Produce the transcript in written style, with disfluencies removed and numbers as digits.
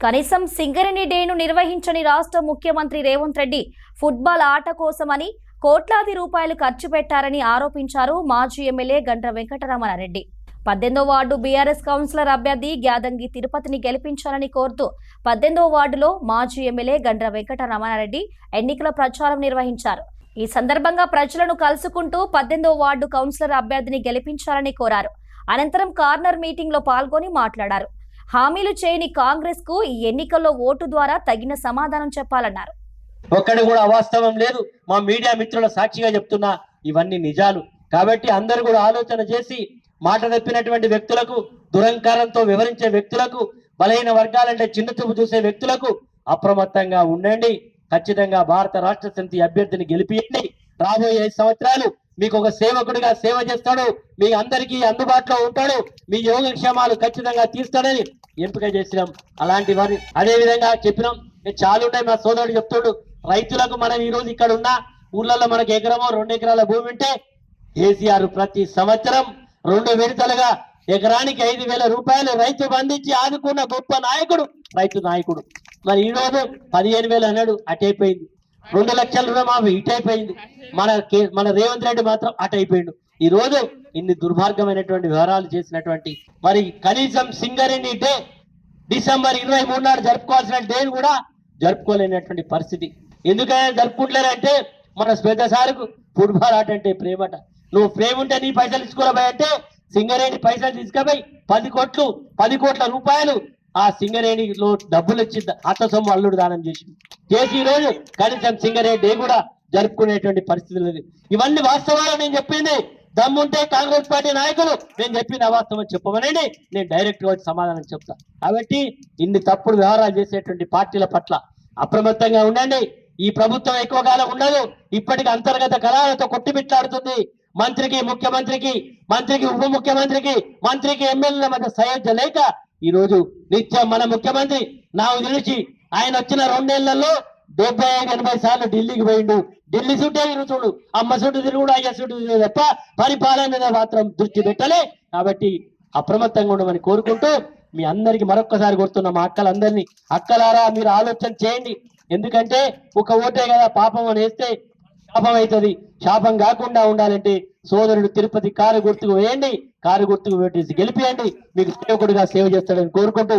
కనీసం సింగరేణి డేను నిర్వహించని రాష్ట్ర ముఖ్యమంత్రి రేవంత్ రెడ్డి ఫుట్బాల్ ఆట కోసమని కోట్లాది రూపాయలు ఖర్చు పెట్టారని ఆరోపించారు మాజీ ఎమ్మెల్యే గండ్ర వెంకటరమణారెడ్డి. 18వ వార్డు బీఆర్ఎస్ కౌన్సిలర్ అభ్యర్థి గ్యాదంగి తిరుపతిని గెలిపించాలని కోరుతూ 18వ వార్డులో మాజీ ఎమ్మెల్యే గండ్ర వెంకటరమణారెడ్డి ఎన్నికల ప్రచారం నిర్వహించారు. ఈ సందర్భంగా ప్రజలను కలుసుకుంటూ 18వ వార్డు కౌన్సిలర్ అభ్యర్థిని గెలిపించాలని కోరారు. అనంతరం కార్నర్ మీటింగ్ లో పాల్గొని మాట్లాడారు. హామీలు చేయని కాంగ్రెస్ కు ఈ ఎన్నికల్లో ఓటు ద్వారా తగిన సమాధానం చెప్పాలన్నారు. ఒక్కడి కూడా అవాస్తవం లేదు. మా మీడియా మిత్రుల సాక్షిగా చెప్తున్నా ఇవన్నీ నిజాలు. కాబట్టి అందరూ కూడా ఆలోచన చేసి మాట తప్పినటువంటి వ్యక్తులకు, దురంకారంతో వివరించే వ్యక్తులకు, బలహీన వర్గాలంటే చిన్న చూపు చూసే వ్యక్తులకు అప్రమత్తంగా ఉండండి. ఖచ్చితంగా భారత రాష్ట్ర సమితి అభ్యర్థిని గెలిపియండి. రాబోయే 5 సంవత్సరాలు మీకు ఒక సేవకుడిగా సేవ చేస్తాడు, మీ అందరికీ అందుబాటులో ఉంటాడు, మీ యోగక్షేమాలు ఖచ్చితంగా తీస్తాడని ఎంపిక చేసినాం. అలాంటి వారి అదే విధంగా చెప్పినాం. చాలా ఉన్నాయి. మా సోదరుడు చెప్తాడు, రైతులకు మనం ఈ రోజు ఇక్కడ ఉన్న ఊళ్ళల్లో మనకు ఎకరమో 2 ఎకరాల భూమి ఉంటే కేసీఆర్ ప్రతి సంవత్సరం 2 విడతలుగా ఎకరానికి 5,000 రూపాయలు రైతు బంధించి ఆదుకున్న గొప్ప నాయకుడు రైతు నాయకుడు. మరి ఈ రోజు 15,000 అన్నాడు, అటైపోయింది. 2 లక్షల రుణమాఫీ ఇటైపోయింది. మన రేవంత్ రెడ్డి మాత్రం అటైపోయిండు. ఈ రోజు ఇన్ని దుర్మార్గమైనటువంటి వ్యవహారాలు చేసినటువంటి మరి కనీసం సింగరేణి డే డిసెంబర్ 23 నాడు జరుపుకోవాల్సిన డేను కూడా జరుపుకోలేనటువంటి పరిస్థితి. ఎందుకైనా జరుపుకుంటలేరంటే మన పెద్ద సారుకు ఫుట్బాల్ ఆట అంటే ప్రేమట. నువ్వు ప్రేమ ఉంటే నీ పైసలు ఇచ్చుకోలేబోయ్ అంటే సింగరేణి పైసలు తీసుకుపోయి 10 కోట్ల రూపాయలు ఆ సింగరేణిలో డబ్బులు ఇచ్చి అత్త సొమ్ము అల్లుడు దానం చేసి ఈ రోజు కనీసం సింగరేణి డే కూడా జరుపుకునేటువంటి పరిస్థితి లేదు. ఇవన్నీ వాస్తవాలు నేను చెప్పింది. దమ్ముంటే కాంగ్రెస్ పార్టీ నాయకులు నేను చెప్పింది అవాస్తవం చెప్పమనండి, నేను డైరెక్ట్ గా సమాధానం చెప్తా. కాబట్టి ఇన్ని తప్పుడు వ్యవహారాలు చేసేటువంటి పార్టీల పట్ల అప్రమత్తంగా ఉండండి. ఈ ప్రభుత్వం ఎక్కువ కాలం ఉండదు. ఇప్పటికి అంతర్గత కళాలతో కొట్టిమిట్లాడుతుంది. మంత్రికి ఉప ముఖ్యమంత్రికి మంత్రికి ఎమ్మెల్యేల మధ్య సయోధ్య లేక ఈ రోజు నిత్యం మన ముఖ్యమంత్రి నాకు తెలిసి ఆయన వచ్చిన 2 నెలల్లో 75-80 సార్లు ఢిల్లీకి పోయిండు. ఢిల్లీ చుట్టే తిరుగుతుడు, అమ్మ చుట్టూ తిరుగుడు, అయ్య చుట్టూ తిరుగు తప్ప పరిపాలన మీద మాత్రం దృష్టి పెట్టలే. కాబట్టి అప్రమత్తంగా ఉండమని కోరుకుంటూ మీ అందరికి మరొక్కసారి కోరుతున్నా, మా అక్కలందరినీ, అక్కలారా మీరు ఆలోచన చేయండి. ఎందుకంటే ఒక ఓటే కదా పాపం అని వేస్తే శాపం అవుతుంది. శాపం కాకుండా ఉండాలంటే సోదరుడు తిరుపతి కారు గుర్తుకు వేయండి, కారు గుర్తుకు వేసి గెలిపియండి. మీకు సేవకుడిగా సేవ చేస్తాడని కోరుకుంటూ